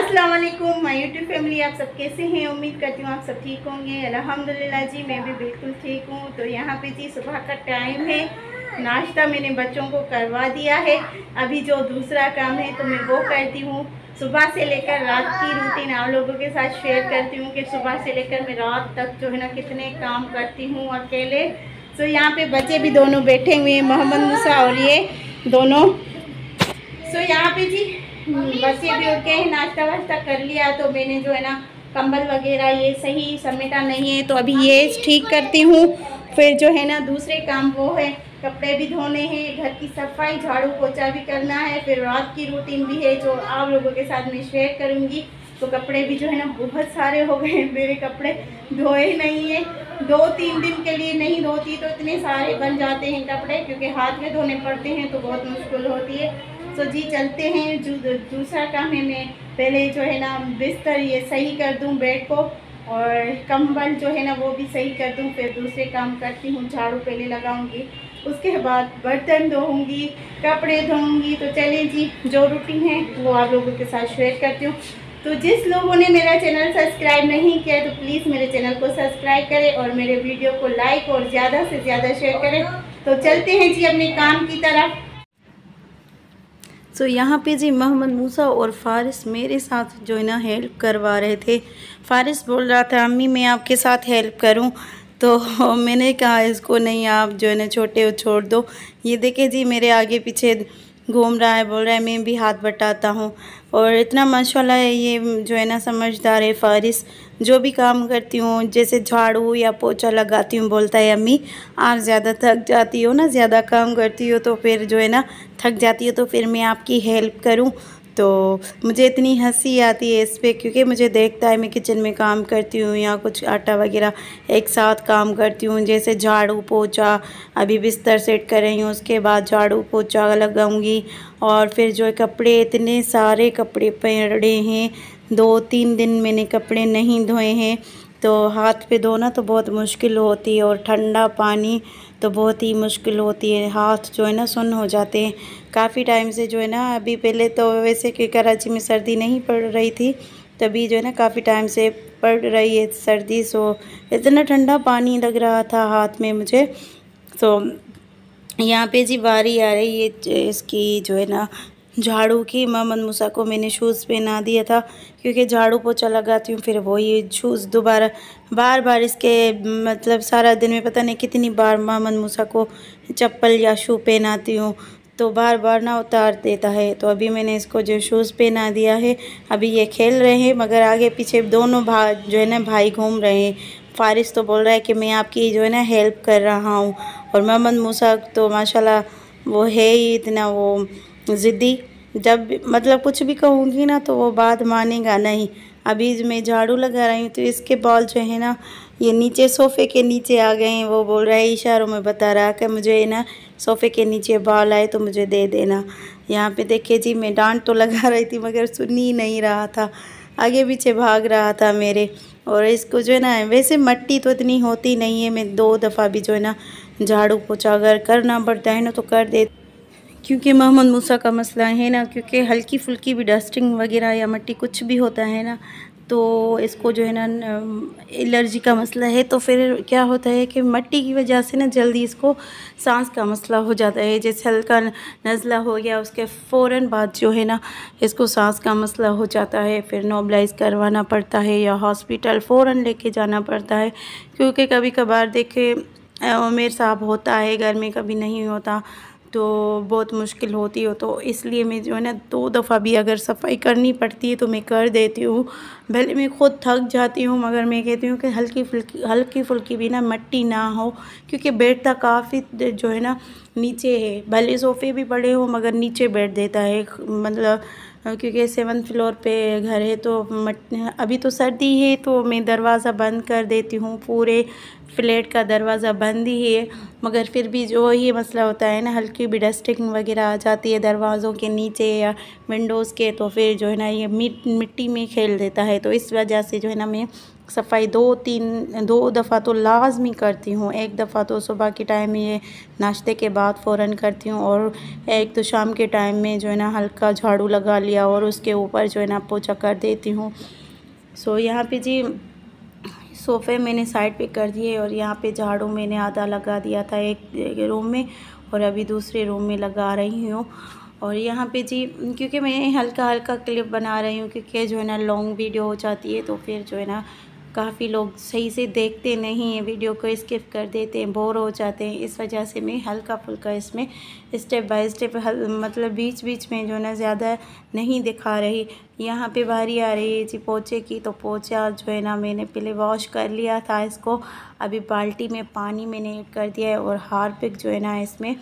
अस्सलाम वालेकुम my YouTube family, आप सब कैसे हैं। उम्मीद करती हूँ आप सब ठीक होंगे। अल्हम्दुलिल्लाह जी, मैं भी बिल्कुल ठीक हूँ। तो यहाँ पे जी सुबह का टाइम है, नाश्ता मैंने बच्चों को करवा दिया है। अभी जो दूसरा काम है तो मैं वो करती हूँ। सुबह से लेकर रात की रूटीन आप लोगों के साथ शेयर करती हूँ कि सुबह से लेकर मैं रात तक जो है ना कितने काम करती हूँ अकेले। तो यहाँ पे बच्चे भी दोनों बैठे हुए हैं, मोहम्मद मूसा और ये दोनों। सो यहाँ पे जी बच्चे भी उठ के नाश्ता वाश्ता कर लिया। तो मैंने जो है ना कंबल वगैरह ये सही समेटा नहीं है, तो अभी ये ठीक करती हूँ। फिर जो है ना दूसरे काम वो है, कपड़े भी धोने हैं, घर की सफाई झाड़ू पोछा भी करना है। फिर रात की रूटीन भी है जो आप लोगों के साथ मैं शेयर करूँगी। तो कपड़े भी जो है ना बहुत सारे हो गए, मेरे कपड़े धोए नहीं है। 2-3 दिन के लिए नहीं धोती तो इतने सारे बन जाते हैं कपड़े, क्योंकि हाथ में धोने पड़ते हैं तो बहुत मुश्किल होती है। तो जी चलते हैं। जो दूसरा काम है, मैं पहले जो है ना बिस्तर ये सही कर दूं, बेड को, और कंबल जो है ना वो भी सही कर दूं। फिर दूसरे काम करती हूँ, झाड़ू पहले लगाऊंगी, उसके बाद बर्तन धोऊंगी, कपड़े धोऊंगी। तो चलिए जी, जो रूटीन है वो आप लोगों के साथ शेयर करती हूँ। तो जिस लोगों ने मेरा चैनल सब्सक्राइब नहीं किया तो प्लीज़ मेरे चैनल को सब्सक्राइब करें और मेरे वीडियो को लाइक और ज़्यादा से ज़्यादा शेयर करें। तो चलते हैं जी अपने काम की तरफ। तो यहाँ पे जी मोहम्मद मूसा और फ़ारिस मेरे साथ जो है ना हेल्प करवा रहे थे। फ़ारिस बोल रहा था अम्मी मैं आपके साथ हेल्प करूँ, तो मैंने कहा इसको नहीं, आप जो है ना छोटे हो छोड़ दो। ये देखे जी मेरे आगे पीछे घूम रहा है, बोल रहा है मैं भी हाथ बटाता हूँ। और इतना माशाल्लाह है ये जो है ना समझदार है फ़ारिस। जो भी काम करती हूँ, जैसे झाड़ू या पोछा लगाती हूँ, बोलता है अम्मी आप ज़्यादा थक जाती हो ना, ज़्यादा काम करती हो तो फिर जो है ना थक जाती हो तो फिर मैं आपकी हेल्प करूँ। तो मुझे इतनी हंसी आती है इस पर, क्योंकि मुझे देखता है मैं किचन में काम करती हूँ या कुछ आटा वगैरह एक साथ काम करती हूँ, जैसे झाड़ू पोछा। अभी बिस्तर सेट कर रही हूँ, उसके बाद झाड़ू पोछा लगाऊंगी। और फिर जो है कपड़े, इतने सारे कपड़े पड़े हैं, 2-3 दिन मैंने कपड़े नहीं धोए हैं। तो हाथ पे धोना तो बहुत मुश्किल होती है, और ठंडा पानी तो बहुत ही मुश्किल होती है, हाथ जो है ना सुन्न हो जाते हैं। काफ़ी टाइम से जो है ना, अभी पहले तो वैसे कि कराची में सर्दी नहीं पड़ रही थी, तभी जो है ना काफ़ी टाइम से पड़ रही है सर्दी। सो इतना ठंडा पानी लग रहा था हाथ में मुझे। तो यहाँ पे जी बारी आ रही है इसकी जो है ना झाड़ू की। मोहम्मद मूसा को मैंने शूज़ पहना दिया था, क्योंकि झाड़ू पोछा लगाती हूँ फिर वो ये शूज़ दोबारा बार बार इसके मतलब सारा दिन में पता नहीं कितनी बार मोहम्मद मूसा को चप्पल या शू पहनाती हूँ, तो बार बार ना उतार देता है। तो अभी मैंने इसको जो शूज़ पहना दिया है। अभी ये खेल रहे हैं, मगर आगे पीछे दोनों जो है ना भाई घूम रहे हैं। फ़ारिस तो बोल रहा है कि मैं आपकी जो है ना हेल्प कर रहा हूँ, और मोहम्मद मूसा तो माशाल्लाह वो है ही इतना वो ज़िद्दी। जब मतलब कुछ भी कहूँगी ना तो वो बात मानेगा नहीं। अभी मैं झाड़ू लगा रही हूँ तो इसके बाल जो है ना ये नीचे सोफ़े के नीचे आ गए हैं। वो बोल रहा है, इशारों में बता रहा है कि मुझे ना सोफ़े के नीचे बाल आए तो मुझे दे देना। यहाँ पे देखिए जी, मैं डांट तो लगा रही थी मगर सुन ही नहीं रहा था, आगे पीछे भाग रहा था मेरे। और इसको जो है ना वैसे मट्टी तो इतनी होती नहीं है, मैं 2 दफ़ा भी जो है ना झाड़ू पोछा अगर करना पड़ता है ना तो कर दे, क्योंकि मोहम्मद मूसा का मसला है ना, क्योंकि हल्की फुल्की भी डस्टिंग वगैरह या मिट्टी कुछ भी होता है ना तो इसको जो है ना एलर्जी का मसला है। तो फिर क्या होता है कि मिट्टी की वजह से ना जल्दी इसको सांस का मसला हो जाता है। जैसे हल्का नज़ला हो गया उसके फ़ौरन बाद जो है ना इसको सांस का मसला हो जाता है, फिर नोबलाइज़ करवाना पड़ता है या हॉस्पिटल फ़ौरन लेके जाना पड़ता है। क्योंकि कभी कभार देखे उमेर साहब होता है घर में, कभी नहीं होता तो बहुत मुश्किल होती हो। तो इसलिए मैं जो है ना 2 दफ़ा भी अगर सफाई करनी पड़ती है तो मैं कर देती हूँ। भले मैं खुद थक जाती हूँ मगर मैं कहती हूँ कि हल्की फुल्की भी ना मिट्टी ना हो, क्योंकि बेड तक काफ़ी जो है ना नीचे है। भले सोफ़े भी बड़े हो मगर नीचे बैठ देता है, मतलब क्योंकि 7th फ्लोर पे घर है। तो अभी तो सर्दी है तो मैं दरवाज़ा बंद कर देती हूँ पूरे, फ्लैट का दरवाज़ा बंद ही है, मगर फिर भी जो ये मसला होता है ना, हल्की भी डस्टिंग वगैरह आ जाती है दरवाज़ों के नीचे या विंडोज़ के, तो फिर जो है ना ये मिट्टी में खेल देता है। तो इस वजह से जो है ना मैं सफाई 2 दफ़ा तो लाजमी करती हूँ। एक दफ़ा तो सुबह के टाइम में ये नाश्ते के बाद फ़ौरन करती हूँ, और एक तो शाम के टाइम में जो है ना हल्का झाड़ू लगा लिया और उसके ऊपर जो है ना पोछा कर देती हूँ। सो यहाँ पे जी सोफ़े मैंने साइड पे कर दिए, और यहाँ पे झाड़ू मैंने आधा लगा दिया था एक रूम में, और अभी दूसरे रूम में लगा रही हूँ। और यहाँ पे जी क्योंकि मैं हल्का हल्का क्लिप बना रही हूँ, क्योंकि जो है ना लॉन्ग वीडियो हो जाती है तो फिर जो है ना काफ़ी लोग सही से देखते नहीं हैं, वीडियो को स्किप कर देते हैं, बोर हो जाते हैं। इस वजह से मैं हल्का फुल्का इसमें स्टेप बाय स्टेप मतलब बीच बीच में जो है ना ज़्यादा नहीं दिखा रही। यहाँ पे बारी आ रही है जी पोछे की, तो पोछा जो है ना मैंने पहले वॉश कर लिया था इसको। अभी बाल्टी में पानी मैंने ऐड कर दिया है, और हार्पिक जो है ना इसमें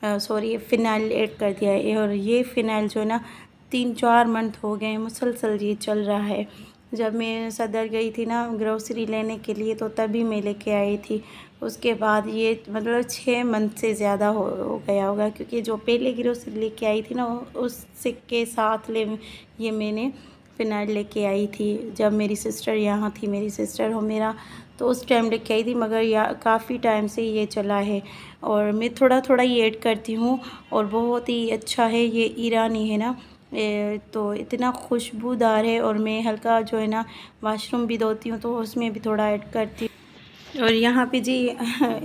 फ़िनाइल ऐड कर दिया है। और ये फ़िनाइल जो है ना 3-4 मंथ हो गए मुसलसल ये चल रहा है। जब मैं सदर गई थी ना ग्रोसरी लेने के लिए, तो तभी मैं लेके आई थी। उसके बाद ये मतलब 6 मंथ से ज़्यादा हो गया होगा, क्योंकि जो पहले ग्रोसरी लेके आई थी ना उससे के साथ ये मैंने फ़िनाइल लेके आई थी। जब मेरी सिस्टर यहाँ थी, मेरी सिस्टर हो मेरा, तो उस टाइम लेके आई थी, मगर काफ़ी टाइम से ये चला है। और मैं थोड़ा थोड़ा ये ऐड करती हूँ, और बहुत ही अच्छा है ये ईरानी है ना, तो इतना खुशबूदार है। और मैं हल्का जो है ना वाशरूम भी धोती हूँ तो उसमें भी थोड़ा ऐड करती हूँ। और यहाँ पे जी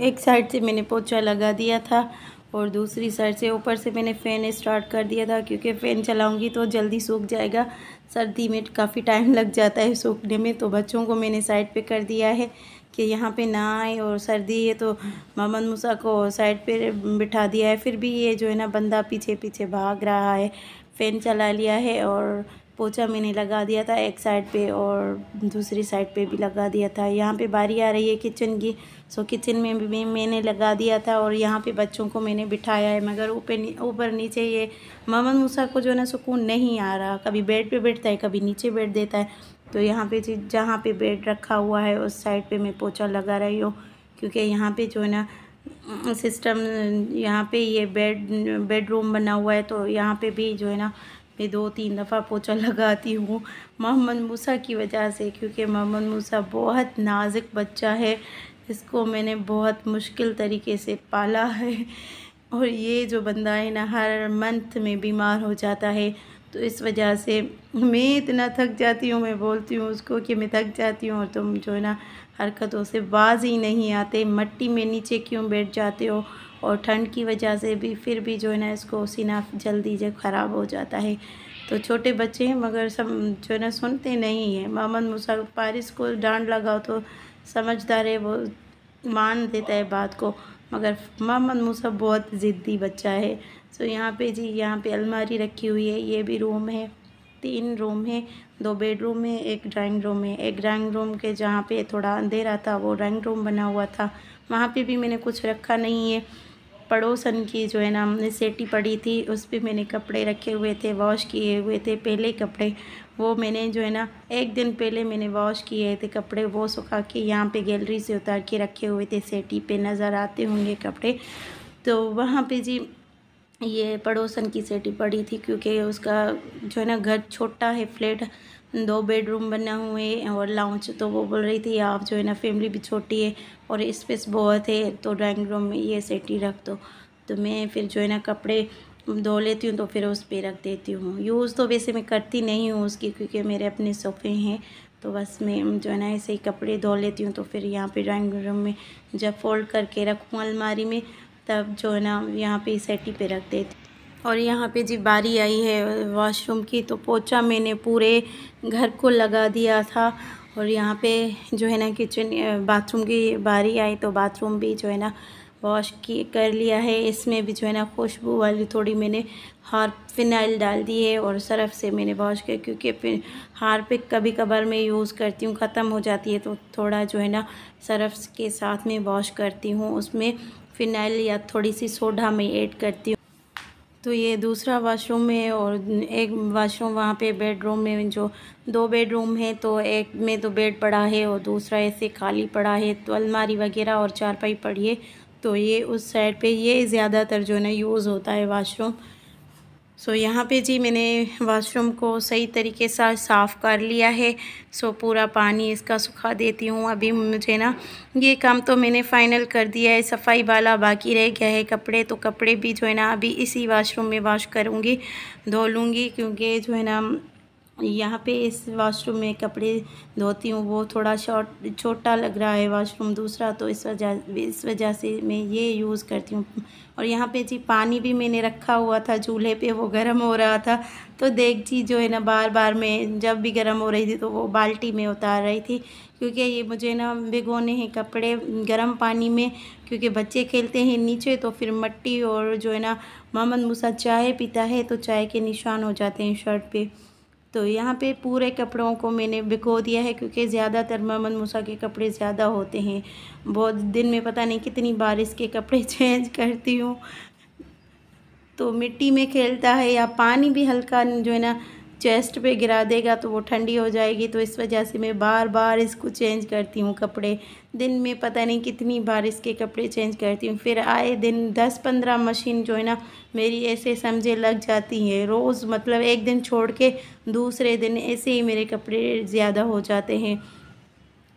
एक साइड से मैंने पोछा लगा दिया था, और दूसरी साइड से ऊपर से मैंने फ़ैन स्टार्ट कर दिया था, क्योंकि फ़ैन चलाऊंगी तो जल्दी सूख जाएगा। सर्दी में काफ़ी टाइम लग जाता है सूखने में, तो बच्चों को मैंने साइड पे कर दिया है कि यहाँ पे ना आए। और सर्दी है तो मोहम्मद मूसा को साइड पे बिठा दिया है, फिर भी ये जो है ना बंदा पीछे पीछे भाग रहा है। फ़ैन चला लिया है, और पोछा मैंने लगा दिया था एक साइड पे, और दूसरी साइड पे भी लगा दिया था। यहाँ पे बारी आ रही है किचन की, सो किचन में भी मैंने लगा दिया था, और यहाँ पे बच्चों को मैंने बिठाया है। मगर ऊपर नीचे ये मोहम्मद मूसा को जो है ना सुकून नहीं आ रहा, कभी बेड पे बैठता है, कभी नीचे बैठ देता है। तो यहाँ पे जहाँ पे बेड रखा हुआ है उस साइड पे मैं पोछा लगा रही हूँ, क्योंकि यहाँ पे जो है ना सिस्टम, यहाँ पे ये बेडरूम बना हुआ है, तो यहाँ पे भी जो है ना मैं 2-3 दफ़ा पोछा लगाती हूँ मोहम्मद मूसा की वजह से, क्योंकि मोहम्मद मूसा बहुत नाजुक बच्चा है। इसको मैंने बहुत मुश्किल तरीके से पाला है, और ये जो बंदा है ना हर मंथ में बीमार हो जाता है। तो इस वजह से मैं इतना थक जाती हूँ, मैं बोलती हूँ उसको कि मैं थक जाती हूँ, और तुम जो है ना हरकतों से बाज ही नहीं आते, मट्टी में नीचे क्यों बैठ जाते हो। और ठंड की वजह से भी फिर भी जो है ना इसको सीना जल्दी जो ख़राब हो जाता है। तो छोटे बच्चे हैं, मगर सब जो है ना सुनते नहीं हैं। मोहम्मद मूसा पारिस को डांट लगाओ तो समझदार है, वो मान देता है बात को, मगर मोहम्मद मूसा बहुत ज़िद्दी बच्चा है। सो यहाँ पे जी यहाँ पे अलमारी रखी हुई है, ये भी रूम है। 3 रूम है, 2 बेडरूम है, एक ड्राइंग रूम है। एक ड्राइंग रूम के जहाँ पे थोड़ा अंधेरा था वो ड्राइंग रूम बना हुआ था, वहाँ पे भी मैंने कुछ रखा नहीं है। पड़ोसन की जो है ना हमने सेटी पड़ी थी, उस पर मैंने कपड़े रखे हुए थे, वॉश किए हुए थे पहले कपड़े, वो मैंने जो है ना एक दिन पहले मैंने वॉश किए थे कपड़े, वो सुखा के यहाँ पे गैलरी से उतार के रखे हुए थे। सेटी पे नज़र आते होंगे कपड़े, तो वहाँ पे जी ये पड़ोसन की सेटी पड़ी थी, क्योंकि उसका जो है ना घर छोटा है, फ्लैट 2 बेडरूम बना हुए और लाउंज, तो वो बोल रही थी आप जो है ना फैमिली भी छोटी है और स्पेस बहुत है, तो ड्राइंग रूम में ये सेटी रख दो। तो मैं फिर जो है ना कपड़े धो लेती हूँ तो फिर उस पर रख देती हूँ। यूज़ तो वैसे मैं करती नहीं हूँ उसकी, क्योंकि मेरे अपने सोफ़े हैं, तो बस मैं जो है ना ऐसे ही कपड़े धो लेती हूँ। तो फिर यहाँ पे ड्राइंग रूम में जब फोल्ड करके रखूँ अलमारी में, तब जो है ना यहाँ पे सेटी पे रख देती। और यहाँ पे जी बारी आई है वॉशरूम की, तो पोछा मैंने पूरे घर को लगा दिया था। और यहाँ पे जो है ना किचन बाथरूम की बारी आई, तो बाथरूम भी जो है ना वॉश कर लिया है। इसमें भी जो है ना खुशबू वाली थोड़ी मैंने फिनाइल डाल दी है, और सर्फ़ से मैंने वॉश किया, क्योंकि फिर हार्पिक कभी कभार मैं यूज़ करती हूँ, ख़त्म हो जाती है, तो थोड़ा जो है ना सर्फ़ के साथ में वॉश करती हूँ। उसमें फ़िनाइल या थोड़ी सी सोडा मैं ऐड करती हूँ। तो ये दूसरा वाशरूम है और एक वाशरूम वहाँ पे बेडरूम में, जो 2 बेडरूम है तो एक में तो बेड पड़ा है और दूसरा ऐसे खाली पड़ा है, तो अलमारी वगैरह और चारपाई पड़ी है। तो ये उस साइड पे ये ज़्यादातर जो है ना यूज़ होता है वाशरूम। सो यहाँ पे जी मैंने वाशरूम को सही तरीके से साफ़ कर लिया है। सो पूरा पानी इसका सुखा देती हूँ। अभी मुझे ना ये काम तो मैंने फ़ाइनल कर दिया है, सफाई वाला बाकी रह गया है। कपड़े तो कपड़े भी जो है ना अभी इसी वाशरूम में वॉश करूँगी, धो लूँगी, क्योंकि जो है ना यहाँ पे इस वॉशरूम में कपड़े धोती हूँ वो थोड़ा छोटा लग रहा है वॉशरूम दूसरा, तो इस वजह से मैं ये यूज़ करती हूँ। और यहाँ पे जी पानी भी मैंने रखा हुआ था चूल्हे पे, वो गर्म हो रहा था, तो देख जी जो है ना बार बार मैं जब भी गर्म हो रही थी तो वो बाल्टी में उतार रही थी, क्योंकि ये मुझे ना भिगोने हैं कपड़े गर्म पानी में, क्योंकि बच्चे खेलते हैं नीचे तो फिर मिट्टी, और जो है ना मोहम्मद मूसा चाय पीता है तो चाय के निशान हो जाते हैं शर्ट पे। तो यहाँ पे पूरे कपड़ों को मैंने भिगो दिया है, क्योंकि ज़्यादातर मोहम्मद मूसा के कपड़े ज़्यादा होते हैं। बहुत दिन में पता नहीं कितनी बार इसके कपड़े चेंज करती हूँ। तो मिट्टी में खेलता है या पानी भी हल्का जो है ना चेस्ट पे गिरा देगा तो वो ठंडी हो जाएगी, तो इस वजह से मैं बार बार इसको चेंज करती हूँ कपड़े। दिन में पता नहीं कितनी बार इसके कपड़े चेंज करती हूँ। फिर आए दिन 10-15 मशीन जो है ना मेरी ऐसे समझे लग जाती है रोज़, मतलब एक दिन छोड़ के दूसरे दिन ऐसे ही मेरे कपड़े ज़्यादा हो जाते हैं।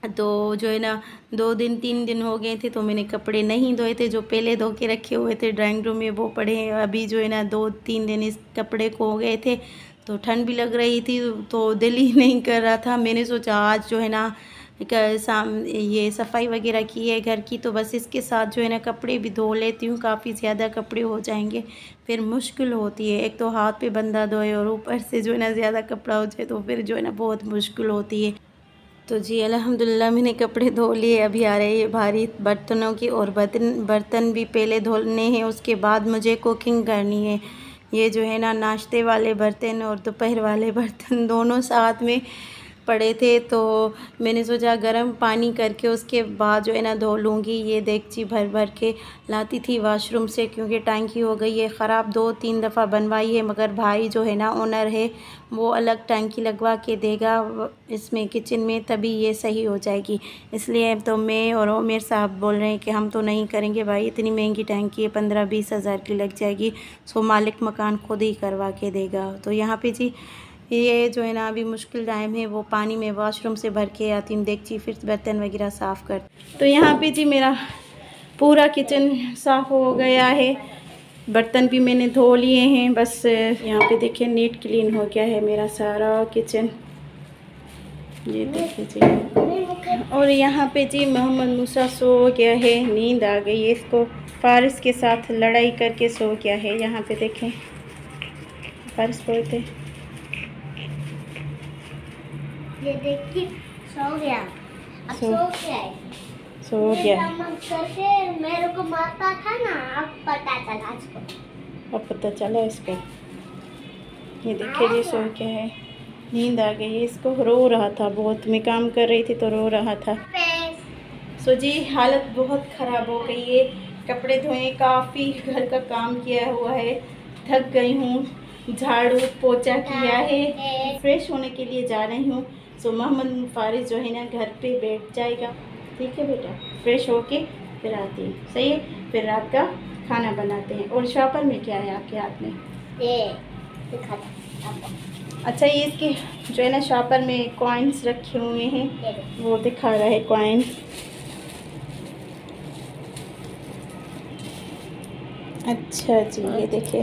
तो जो है ना 2-3 दिन हो गए थे तो मैंने कपड़े नहीं धोए थे, जो पहले धो के रखे हुए थे ड्राइंग रूम में वो पड़े हैं। अभी जो है ना 2-3 दिन इस कपड़े को हो गए थे, तो ठंड भी लग रही थी तो दिल ही नहीं कर रहा था। मैंने सोचा आज जो है ना ये सफाई वगैरह की है घर की, तो बस इसके साथ जो है ना कपड़े भी धो लेती हूँ। काफ़ी ज़्यादा कपड़े हो जाएंगे, फिर मुश्किल होती है, एक तो हाथ पे बंदा धोए और ऊपर से जो है ना ज़्यादा कपड़ा हो जाए तो फिर जो है ना बहुत मुश्किल होती है। तो जी अल्हम्दुलिल्लाह मैंने कपड़े धो लिए। अभी आ रहे हैं भारी बर्तनों की, और बर्तन भी पहले धोने हैं, उसके बाद मुझे कुकिंग करनी है। ये जो है ना नाश्ते वाले बर्तन और दोपहर वाले बर्तन दोनों साथ में पड़े थे, तो मैंने सोचा गर्म पानी करके उसके बाद जो है ना धो लूँगी। ये देगची भर भर के लाती थी वाशरूम से, क्योंकि टंकी हो गई है ख़राब, 2-3 दफ़ा बनवाई है, मगर भाई जो है ना ओनर है वो अलग टंकी लगवा के देगा इसमें किचन में, तभी ये सही हो जाएगी। इसलिए तो मैं और उमेर साहब बोल रहे हैं कि हम तो नहीं करेंगे भाई, इतनी महंगी टंकी है, 15-20 हज़ार की लग जाएगी। सो मालिक मकान खुद ही करवा के देगा। तो यहाँ पे जी ये जो है ना अभी मुश्किल टाइम है, वो पानी में वॉशरूम से भर के आती हूँ देखिए, फिर बर्तन वगैरह साफ़ कर। तो यहाँ पे जी मेरा पूरा किचन साफ़ हो गया है, बर्तन भी मैंने धो लिए हैं। बस यहाँ पे देखिए नीट क्लीन हो गया है मेरा सारा किचन, ये देखिए जी। और यहाँ पे जी मोहम्मद मूसा सो गया है, नींद आ गई है इसको, फारिस के साथ लड़ाई करके सो गया है। यहाँ पे देखें फारिस बोलते ये देखिए सो गया, अब सो गया है, सो गया। करके मेरे को मारता था ना, अब पता चला इसको, अब पता चला इसको। ये देखिए जी सो गया है, नींद आ गई है इसको, रो रहा था बहुत, मैं काम कर रही थी तो रो रहा था। सो जी हालत बहुत ख़राब हो गई है, कपड़े धोए, काफ़ी घर का काम किया हुआ है, थक गई हूँ, झाड़ू पोछा किया है, फ्रेश होने के लिए जा रही हूँ। सो मोहम्मद फारिस जो है ना घर पे बैठ जाएगा, ठीक है बेटा, फ्रेश होके फिर आती है, सही है, फिर रात का खाना बनाते हैं। और शॉपर में क्या है आपके हाथ में? ये अच्छा ये इसके जो है ना शॉपर में कॉइन्स रखे हुए हैं, वो दिखा रहा है कॉइन्स। अच्छा जी ये देखिए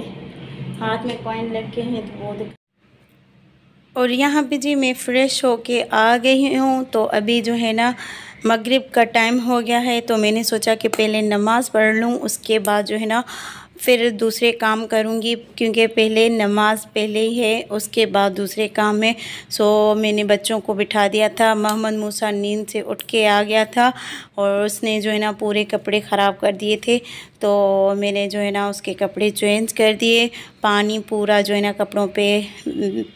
हाथ में कॉइन लगे हैं तो वो दिखा। और यहाँ पे जी मैं फ़्रेश होके आ गई हूँ, तो अभी जो है ना मगरिब का टाइम हो गया है, तो मैंने सोचा कि पहले नमाज़ पढ़ लूँ, उसके बाद जो है ना फिर दूसरे काम करूँगी, क्योंकि पहले नमाज पहले ही है, उसके बाद दूसरे काम है। सो मैंने बच्चों को बिठा दिया था, मोहम्मद मूसा नींद से उठ के आ गया था और उसने जो है ना पूरे कपड़े ख़राब कर दिए थे, तो मैंने जो है ना उसके कपड़े चेंज कर दिए, पानी पूरा जो है ना कपड़ों पे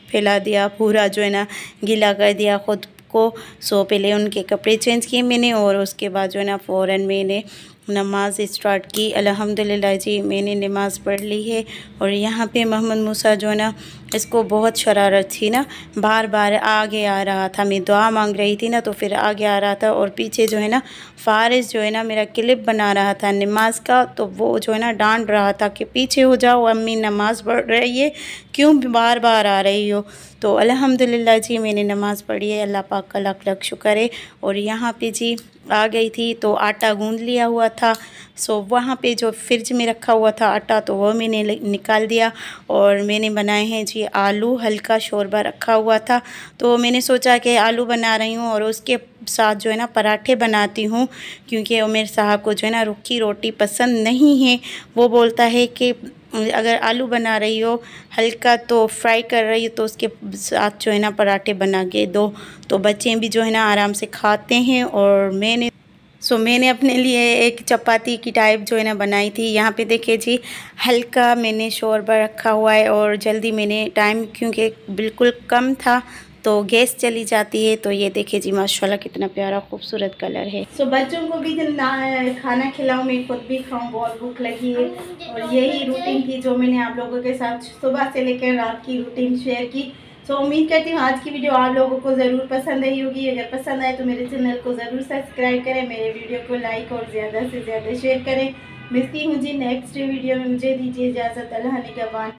फैला दिया, पूरा जो है ना गीला कर दिया ख़ुद को। सो पहले उनके कपड़े चेंज किए मैंने, और उसके बाद जो है ना फ़ौरन मैंने नमाज स्टार्ट की। अल्हम्दुलिल्लाह जी मैंने नमाज़ पढ़ ली है। और यहाँ पे मोहम्मद मूसा जो है ना, इसको बहुत शरारत थी ना, बार बार आगे आ रहा था। मैं दुआ मांग रही थी ना तो फिर आगे आ रहा था। और पीछे जो है ना फ़ारिस जो है ना मेरा क्लिप बना रहा था नमाज का, तो वो जो है ना डांट रहा था कि पीछे हो जाओ, अम्मी नमाज़ पढ़ रही है, क्यों बार बार आ रही हो। तो अल्हम्दुलिल्लाह जी मैंने नमाज़ पढ़ी है, अल्लाह पाक का लाख लाख शुक्र है। और यहाँ पे जी आ गई थी तो आटा गूंद लिया हुआ था। सो वहाँ पे जो फ्रिज में रखा हुआ था आटा तो वो मैंने निकाल दिया। और मैंने बनाए हैं जी आलू, हल्का शोरबा रखा हुआ था तो मैंने सोचा कि आलू बना रही हूँ और उसके साथ जो है ना पराठे बनाती हूँ, क्योंकि उमर साहब को जो है ना रूखी रोटी पसंद नहीं है। वो बोलता है कि अगर आलू बना रही हो हल्का तो फ्राई कर रही हो तो उसके साथ जो है ना पराठे बना के दो, तो बच्चे भी जो है ना आराम से खाते हैं। और मैंने अपने लिए एक चपाती की टाइप जो है ना बनाई थी। यहाँ पे देखिए जी हल्का मैंने शोरबा रखा हुआ है और जल्दी मैंने टाइम क्योंकि बिल्कुल कम था तो गैस चली जाती है। तो ये देखिए जी माशाल्लाह कितना प्यारा खूबसूरत कलर है। सो बच्चों को भी खाना खिलाऊं, मैं खुद भी खाऊं, बहुत भूख लगी है। और यही रूटीन थी जो मैंने आप लोगों के साथ सुबह से लेकर रात की रूटीन शेयर की। सो उम्मीद करती हूँ आज की वीडियो आप लोगों को ज़रूर पसंद आई होगी। अगर पसंद आए तो मेरे चैनल को ज़रूर सब्सक्राइब करें, मेरे वीडियो को लाइक और ज़्यादा से ज़्यादा शेयर करें। मिलती हूँ जी नेक्स्ट वीडियो में, मुझे दीजिए इजाज़त। अल्लाह निगहबान।